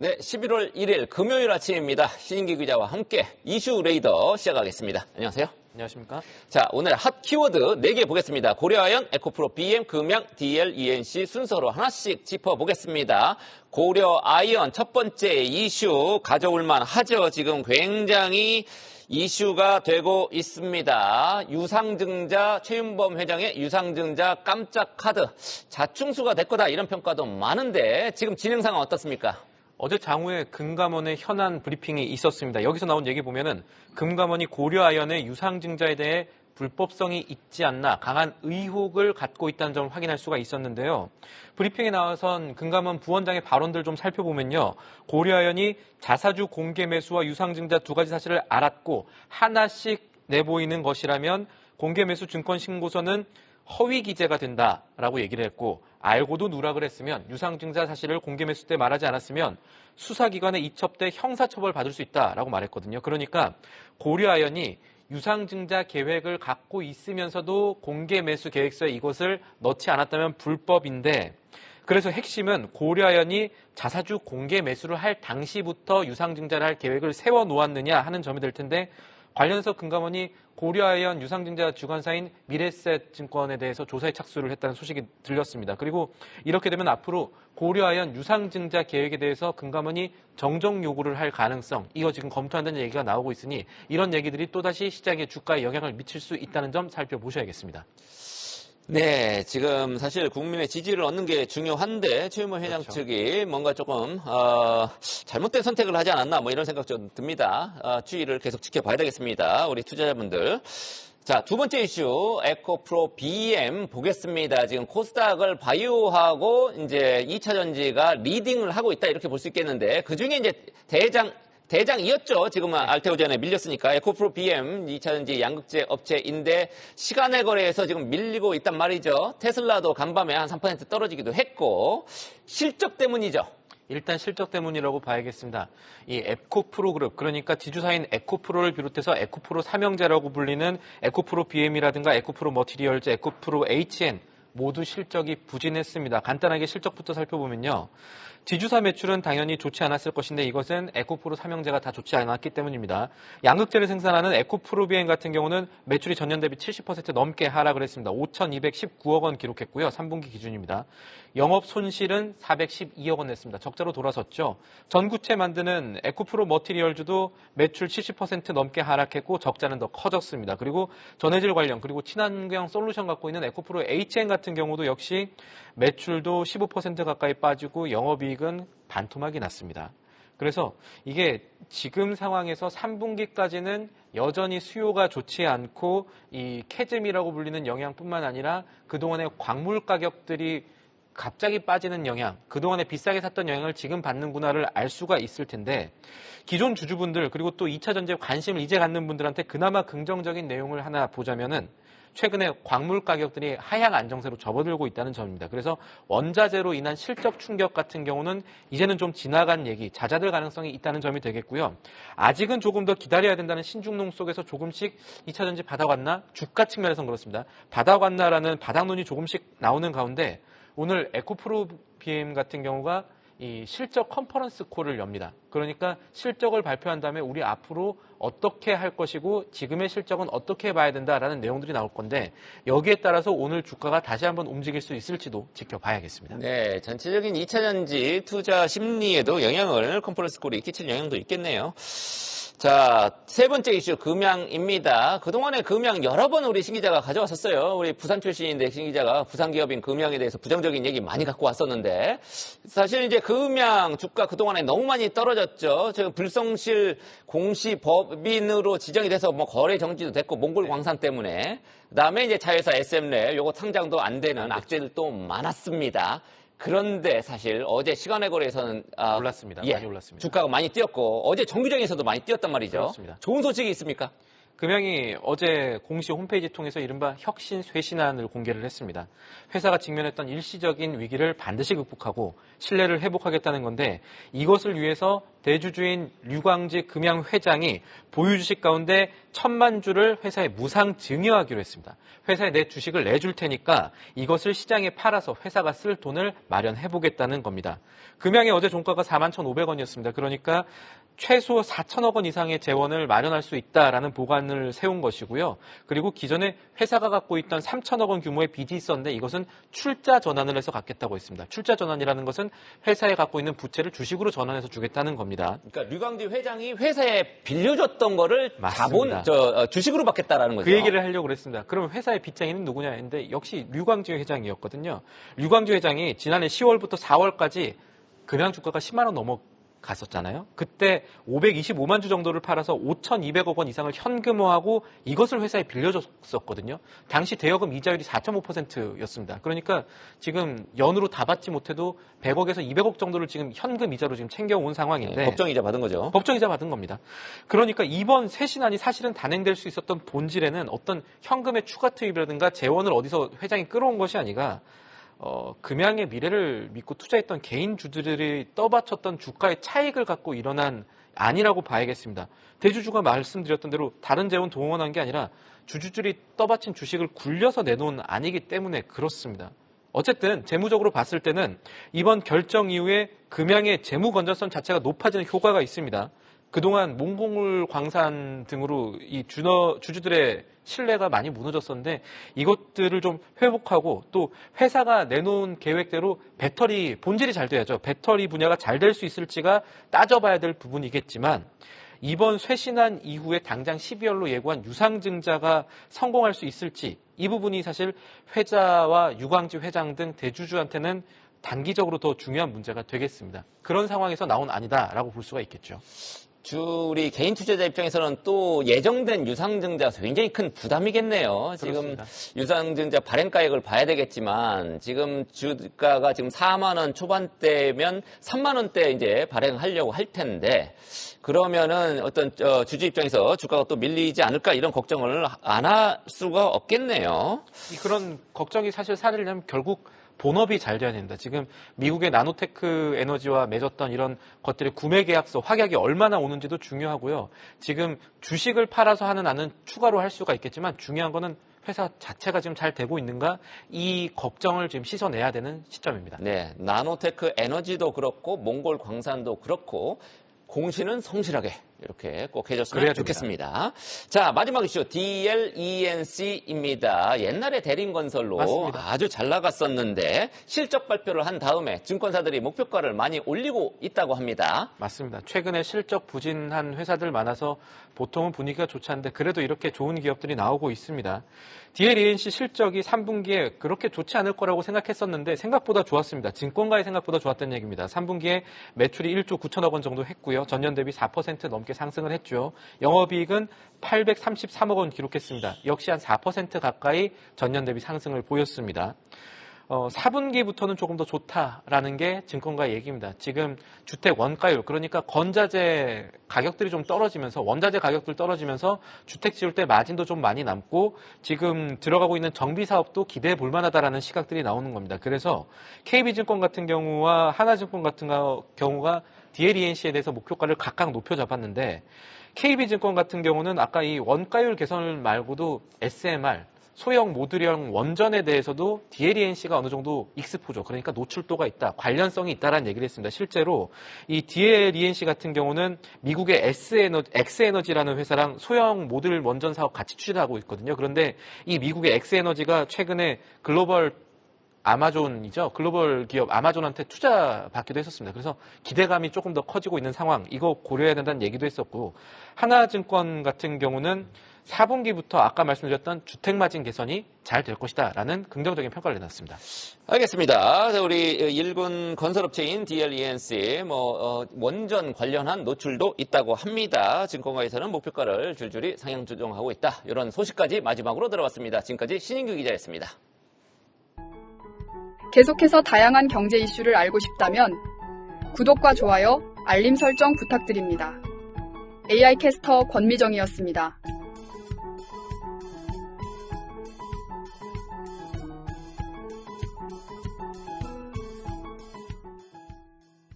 네, 11월 1일 금요일 아침입니다. 신인기 기자와 함께 이슈 레이더 시작하겠습니다. 안녕하세요. 안녕하십니까. 자, 오늘 핫 키워드 4개 보겠습니다. 고려아연, 에코프로, BM, 금양, DL, ENC 순서로 하나씩 짚어보겠습니다. 고려아연 첫 번째 이슈 가져올만 하죠. 지금 굉장히 이슈가 되고 있습니다. 유상증자, 최윤범 회장의 유상증자 깜짝 카드. 자충수가 될 거다 이런 평가도 많은데 지금 진행 상황 어떻습니까? 어제 장후에 금감원의 현안 브리핑이 있었습니다. 여기서 나온 얘기 보면은 금감원이 고려아연의 유상증자에 대해 불법성이 있지 않나 강한 의혹을 갖고 있다는 점을 확인할 수가 있었는데요. 브리핑에 나와선 금감원 부원장의 발언들 좀 살펴보면요. 고려아연이 자사주 공개 매수와 유상증자 두 가지 사실을 알았고 하나씩 내보이는 것이라면 공개 매수 증권 신고서는 허위 기재가 된다라고 얘기를 했고 알고도 누락을 했으면 유상증자 사실을 공개 매수 때 말하지 않았으면 수사기관에 이첩돼 형사처벌 받을 수 있다라고 말했거든요. 그러니까 고려아연이 유상증자 계획을 갖고 있으면서도 공개 매수 계획서에 이것을 넣지 않았다면 불법인데 그래서 핵심은 고려아연이 자사주 공개 매수를 할 당시부터 유상증자를 할 계획을 세워놓았느냐 하는 점이 될 텐데 관련해서 금감원이 고려아연 유상증자 주관사인 미래셋 증권에 대해서 조사에 착수를 했다는 소식이 들렸습니다. 그리고 이렇게 되면 앞으로 고려아연 유상증자 계획에 대해서 금감원이 정정 요구를 할 가능성, 이거 지금 검토한다는 얘기가 나오고 있으니 이런 얘기들이 또다시 시장의 주가에 영향을 미칠 수 있다는 점 살펴보셔야겠습니다. 네, 지금 사실 국민의 지지를 얻는 게 중요한데 최윤범 회장 그렇죠. 측이 뭔가 조금 잘못된 선택을 하지 않았나 뭐 이런 생각 좀 듭니다. 추이를 계속 지켜봐야 되겠습니다. 우리 투자자분들. 자, 두 번째 이슈 에코프로 BM 보겠습니다. 지금 코스닥을 바이오하고 이제 2차 전지가 리딩을 하고 있다 이렇게 볼 수 있겠는데 그중에 이제 대장이었죠. 지금은 알테오젠에 밀렸으니까 에코프로 BM 2차전지 양극재 업체인데 시간의 거래에서 지금 밀리고 있단 말이죠. 테슬라도 간밤에 한 3% 떨어지기도 했고 실적 때문이죠. 일단 실적 때문이라고 봐야겠습니다. 이 에코프로 그룹, 그러니까 지주사인 에코프로를 비롯해서 에코프로 삼형제라고 불리는 에코프로 BM이라든가 에코프로 머티리얼즈, 에코프로 HN 모두 실적이 부진했습니다. 간단하게 실적부터 살펴보면요. 지주사 매출은 당연히 좋지 않았을 것인데 이것은 에코프로 삼형제가 다 좋지 않았기 때문입니다. 양극재를 생산하는 에코프로 BM 같은 경우는 매출이 전년 대비 70% 넘게 하락을 했습니다. 5,219억 원 기록했고요. 3분기 기준입니다. 영업 손실은 412억 원 냈습니다. 적자로 돌아섰죠. 전구체 만드는 에코프로 머티리얼즈도 매출 70% 넘게 하락했고 적자는 더 커졌습니다. 그리고 전해질 관련 그리고 친환경 솔루션 갖고 있는 에코프로 HN 같은 경우도 역시 매출도 15% 가까이 빠지고 영업이익은 반토막이 났습니다. 그래서 이게 지금 상황에서 3분기까지는 여전히 수요가 좋지 않고 이 캐즘이라고 불리는 영향뿐만 아니라 그동안의 광물 가격들이 갑자기 빠지는 영향, 그동안에 비싸게 샀던 영향을 지금 받는구나를 알 수가 있을 텐데 기존 주주분들 그리고 또 2차 전지에 관심을 이제 갖는 분들한테 그나마 긍정적인 내용을 하나 보자면은 최근에 광물 가격들이 하향 안정세로 접어들고 있다는 점입니다. 그래서 원자재로 인한 실적 충격 같은 경우는 이제는 좀 지나간 얘기, 잦아들 가능성이 있다는 점이 되겠고요. 아직은 조금 더 기다려야 된다는 신중론 속에서 조금씩 2차 전지 바닥왔나? 주가 측면에서는 그렇습니다. 바닥왔나라는 바닥론이 조금씩 나오는 가운데 오늘 에코프로 BM 같은 경우가 이 실적 컨퍼런스 콜을 엽니다. 그러니까 실적을 발표한 다음에 우리 앞으로 어떻게 할 것이고 지금의 실적은 어떻게 봐야 된다라는 내용들이 나올 건데 여기에 따라서 오늘 주가가 다시 한번 움직일 수 있을지도 지켜봐야겠습니다. 네, 전체적인 2차 전지 투자 심리에도 영향을 컨퍼런스 콜이 끼칠 영향도 있겠네요. 자, 세 번째 이슈 금양입니다. 그동안에 금양 여러 번 우리 신 기자가 가져왔었어요. 우리 부산 출신인데 신 기자가 부산 기업인 금양에 대해서 부정적인 얘기 많이 갖고 왔었는데 사실 이제 금양 주가 그동안에 너무 많이 떨어졌죠. 지금 불성실 공시 법인으로 지정이 돼서 뭐 거래 정지도 됐고 몽골 광산 때문에 그다음에 이제 자회사 SM랩 요거 상장도 안 되는 악재들도 많았습니다. 그런데 사실 어제 시간의 거래에서는 올랐습니다. 예, 많이 올랐습니다. 주가가 많이 뛰었고 어제 정규장에서도 많이 뛰었단 말이죠. 그렇습니다. 좋은 소식이 있습니까? 금양이 어제 공시 홈페이지 통해서 이른바 혁신 쇄신안을 공개를 했습니다. 회사가 직면했던 일시적인 위기를 반드시 극복하고 신뢰를 회복하겠다는 건데 이것을 위해서 대주주인 류광지 금양 회장이 보유 주식 가운데 1,000만 주를 회사에 무상 증여하기로 했습니다. 회사에 내 주식을 내줄 테니까 이것을 시장에 팔아서 회사가 쓸 돈을 마련해보겠다는 겁니다. 금양의 어제 종가가 41,500원이었습니다. 그러니까 최소 4천억 원 이상의 재원을 마련할 수 있다라는 보관을 세운 것이고요. 그리고 기존에 회사가 갖고 있던 3천억 원 규모의 빚이 있었는데 이것은 출자 전환을 해서 갖겠다고 했습니다. 출자 전환이라는 것은 회사에 갖고 있는 부채를 주식으로 전환해서 주겠다는 겁니다. 그러니까 류광지 회장이 회사에 빌려줬던 거를 맞습니다. 주식으로 받겠다라는 거죠. 그 얘기를 하려고 그랬습니다. 그러면 회사의 빚쟁이는 누구냐 했는데 역시 류광지 회장이었거든요. 류광지 회장이 지난해 10월부터 4월까지 금양 주가가 10만 원 넘어갔었잖아요. 그때 525만 주 정도를 팔아서 5,200억 원 이상을 현금화하고 이것을 회사에 빌려줬었거든요. 당시 대여금 이자율이 4.5%였습니다. 그러니까 지금 연으로 다 받지 못해도 100억에서 200억 정도를 지금 현금 이자로 지금 챙겨온 상황인데 법정이자 받은 거죠. 법정이자 받은 겁니다. 그러니까 이번 쇄신안이 사실은 단행될 수 있었던 본질에는 어떤 현금의 추가 투입이라든가 재원을 어디서 회장이 끌어온 것이 아니라 금양의 미래를 믿고 투자했던 개인 주주들이 떠받쳤던 주가의 차익을 갖고 일어난 아니라고 봐야겠습니다. 대주주가 말씀드렸던 대로 다른 재원 동원한 게 아니라 주주들이 떠받친 주식을 굴려서 내놓은 아니기 때문에 그렇습니다. 어쨌든 재무적으로 봤을 때는 이번 결정 이후에 금양의 재무 건전성 자체가 높아지는 효과가 있습니다. 그동안 몽골 광산 등으로 이 주주들의 신뢰가 많이 무너졌었는데 이것들을 좀 회복하고 또 회사가 내놓은 계획대로 배터리 본질이 잘 돼야죠. 배터리 분야가 잘 될 수 있을지가 따져봐야 될 부분이겠지만 이번 쇄신안 이후에 당장 12월로 예고한 유상증자가 성공할 수 있을지 이 부분이 사실 회자와 류광지 회장 등 대주주한테는 단기적으로 더 중요한 문제가 되겠습니다. 그런 상황에서 나온 아니다라고 볼 수가 있겠죠. 우리 개인 투자자 입장에서는 또 예정된 유상증자 굉장히 큰 부담이겠네요. 그렇습니다. 지금 유상증자 발행가액을 봐야 되겠지만 지금 주가가 지금 4만 원 초반대면 3만 원대 이제 발행하려고 할 텐데 그러면은 어떤 주주 입장에서 주가가 또 밀리지 않을까 이런 걱정을 안 할 수가 없겠네요. 그런 걱정이 사실 사리려면 결국 본업이 잘 돼야 됩니다. 지금 미국의 나노테크 에너지와 맺었던 이런 것들의 구매 계약서, 확약이 얼마나 오는지도 중요하고요. 지금 주식을 팔아서 하는 안은 추가로 할 수가 있겠지만 중요한 거는 회사 자체가 지금 잘 되고 있는가 이 걱정을 지금 씻어내야 되는 시점입니다. 네, 나노테크 에너지도 그렇고 몽골 광산도 그렇고 공시는 성실하게 이렇게 꼭 해줬으면 좋겠습니다. 자, 마지막 이슈 DLENC입니다. 옛날에 대림건설로 맞습니다. 아주 잘 나갔었는데 실적 발표를 한 다음에 증권사들이 목표가를 많이 올리고 있다고 합니다. 맞습니다. 최근에 실적 부진한 회사들 많아서 보통은 분위기가 좋지 않은데 그래도 이렇게 좋은 기업들이 나오고 있습니다. DLENC 실적이 3분기에 그렇게 좋지 않을 거라고 생각했었는데 생각보다 좋았습니다. 증권가의 생각보다 좋았다는 얘기입니다. 3분기에 매출이 1조 9천억 원 정도 했고요. 전년 대비 4% 넘게 상승을 했죠. 영업이익은 833억 원 기록했습니다. 역시 한 4% 가까이 전년 대비 상승을 보였습니다. 4분기부터는 조금 더 좋다라는 게 증권가의 얘기입니다. 지금 주택 원가율, 그러니까 건자재 가격들이 좀 떨어지면서, 원자재 가격들 떨어지면서 주택 지을 때 마진도 좀 많이 남고 지금 들어가고 있는 정비 사업도 기대해 볼 만하다라는 시각들이 나오는 겁니다. 그래서 KB증권 같은 경우와 하나증권 같은 경우가 DLENC에 대해서 목표가를 각각 높여 잡았는데 KB증권 같은 경우는 아까 이 원가율 개선 말고도 SMR, 소형 모듈형 원전에 대해서도 DLENC가 어느 정도 익스포죠. 그러니까 노출도가 있다, 관련성이 있다라는 얘기를 했습니다. 실제로 이 DLENC 같은 경우는 미국의 엑스에너지라는 회사랑 소형 모듈 원전 사업 같이 추진하고 있거든요. 그런데 이 미국의 엑스에너지가 최근에 글로벌 기업 아마존한테 투자받기도 했었습니다. 그래서 기대감이 조금 더 커지고 있는 상황, 이거 고려해야 된다는 얘기도 했었고, 하나증권 같은 경우는 4분기부터 아까 말씀드렸던 주택마진 개선이 잘 될 것이다 라는 긍정적인 평가를 내놨습니다. 알겠습니다. 우리 일군 건설업체인 DLENC 원전 관련한 노출도 있다고 합니다. 증권가에서는 목표가를 줄줄이 상향 조정하고 있다. 이런 소식까지 마지막으로 들어봤습니다. 지금까지 신인규 기자였습니다. 계속해서 다양한 경제 이슈를 알고 싶다면 구독과 좋아요, 알림 설정 부탁드립니다. AI 캐스터 권미정이었습니다.